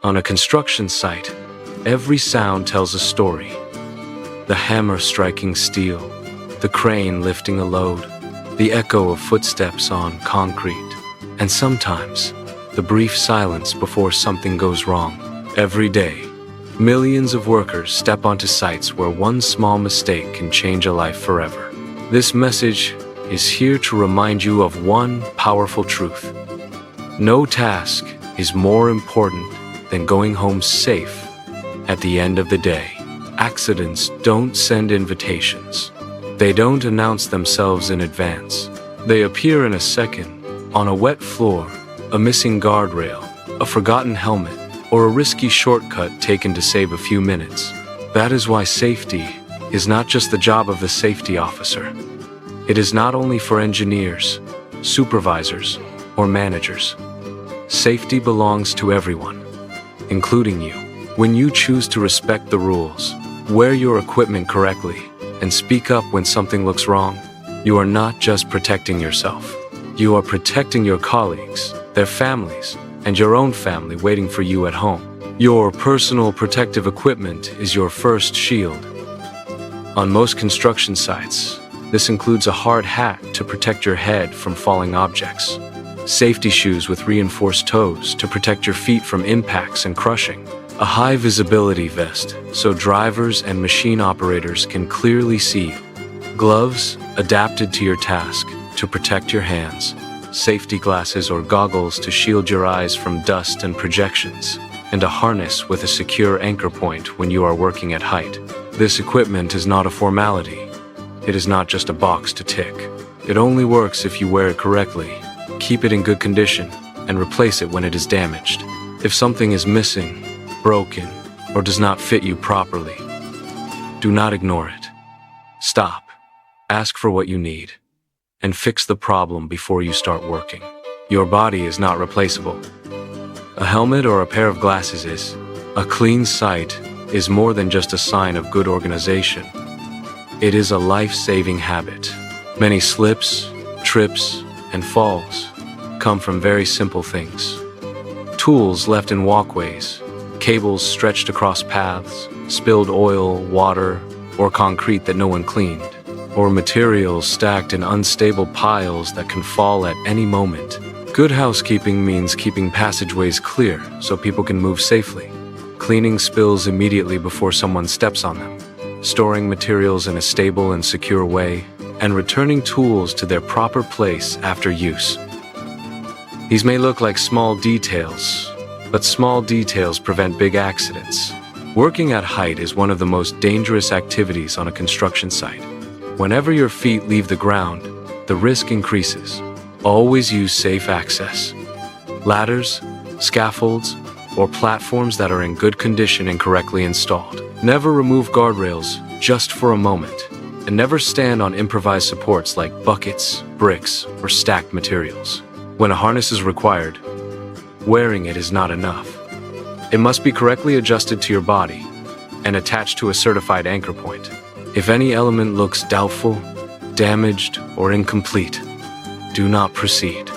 On a construction site, every sound tells a story. The hammer striking steel, the crane lifting a load, the echo of footsteps on concrete, and sometimes the brief silence before something goes wrong. Every day, millions of workers step onto sites where one small mistake can change a life forever. This message is here to remind you of one powerful truth. No task is more important than going home safe at the end of the day. Accidents don't send invitations. They don't announce themselves in advance. They appear in a second, on a wet floor, a missing guardrail, a forgotten helmet, or a risky shortcut taken to save a few minutes. That is why safety is not just the job of the safety officer. It is not only for engineers, supervisors, or managers. Safety belongs to everyone, including you. When you choose to respect the rules, wear your equipment correctly, and speak up when something looks wrong, you are not just protecting yourself. You are protecting your colleagues, their families, and your own family waiting for you at home. Your personal protective equipment is your first shield. On most construction sites, this includes a hard hat to protect your head from falling objects, safety shoes with reinforced toes to protect your feet from impacts and crushing, a high-visibility vest so drivers and machine operators can clearly see you, gloves adapted to your task to protect your hands, safety glasses or goggles to shield your eyes from dust and projections, and a harness with a secure anchor point when you are working at height. This equipment is not a formality. It is not just a box to tick. It only works if you wear it correctly, keep it in good condition, and replace it when it is damaged. If something is missing, broken, or does not fit you properly, do not ignore it. Stop, ask for what you need, and fix the problem before you start working. Your body is not replaceable. A helmet or a pair of glasses is. A clean site is more than just a sign of good organization. It is a life-saving habit. Many slips, trips, and falls come from very simple things. Tools left in walkways, cables stretched across paths, spilled oil, water, or concrete that no one cleaned, or materials stacked in unstable piles that can fall at any moment. Good housekeeping means keeping passageways clear so people can move safely, cleaning spills immediately before someone steps on them, storing materials in a stable and secure way, and returning tools to their proper place after use. These may look like small details, but small details prevent big accidents. Working at height is one of the most dangerous activities on a construction site. Whenever your feet leave the ground, the risk increases. Always use safe access. Ladders, scaffolds, or platforms that are in good condition and correctly installed. Never remove guardrails just for a moment, and never stand on improvised supports like buckets, bricks, or stacked materials. When a harness is required, wearing it is not enough. It must be correctly adjusted to your body and attached to a certified anchor point. If any element looks doubtful, damaged, or incomplete, do not proceed.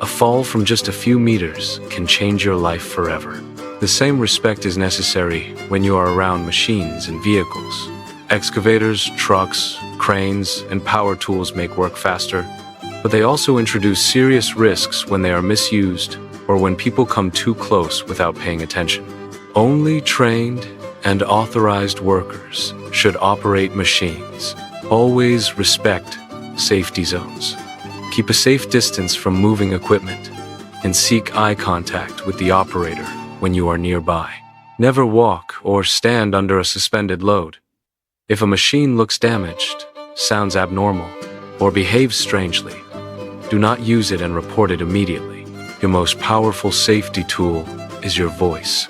A fall from just a few meters can change your life forever. The same respect is necessary when you are around machines and vehicles. Excavators, trucks, cranes, and power tools make work faster, but they also introduce serious risks when they are misused or when people come too close without paying attention. Only trained and authorized workers should operate machines. Always respect safety zones. Keep a safe distance from moving equipment, and seek eye contact with the operator when you are nearby. Never walk or stand under a suspended load. If a machine looks damaged, sounds abnormal, or behaves strangely, do not use it and report it immediately. Your most powerful safety tool is your voice.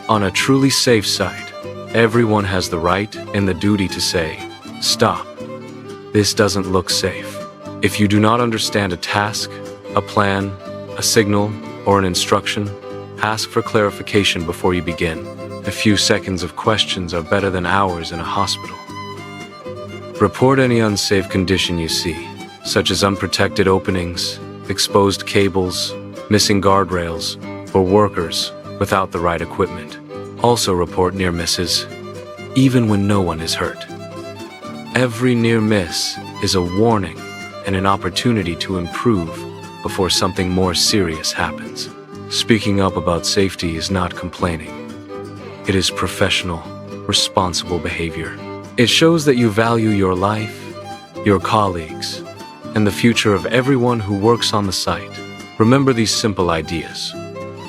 On a truly safe site, everyone has the right and the duty to say, "Stop. This doesn't look safe." If you do not understand a task, a plan, a signal, or an instruction, ask for clarification before you begin. A few seconds of questions are better than hours in a hospital. Report any unsafe condition you see, such as unprotected openings, exposed cables, missing guardrails, or workers without the right equipment also report near misses, even when no one is hurt. Every near miss is a warning and an opportunity to improve before something more serious happens. Speaking up about safety is not complaining. It is professional, responsible behavior. It shows that you value your life, your colleagues, and the future of everyone who works on the site. Remember these simple ideas.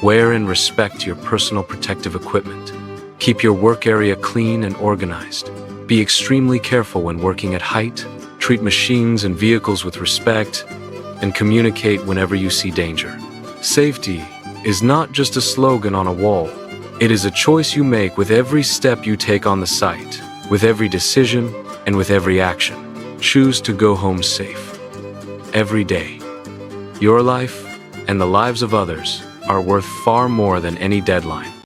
Wear and respect your personal protective equipment. Keep your work area clean and organized. Be extremely careful when working at height. Treat machines and vehicles with respect, and communicate whenever you see danger. Safety is not just a slogan on a wall. It is a choice you make with every step you take on the site, with every decision, and with every action. Choose to go home safe. Every day. Your life and the lives of others are worth far more than any deadline.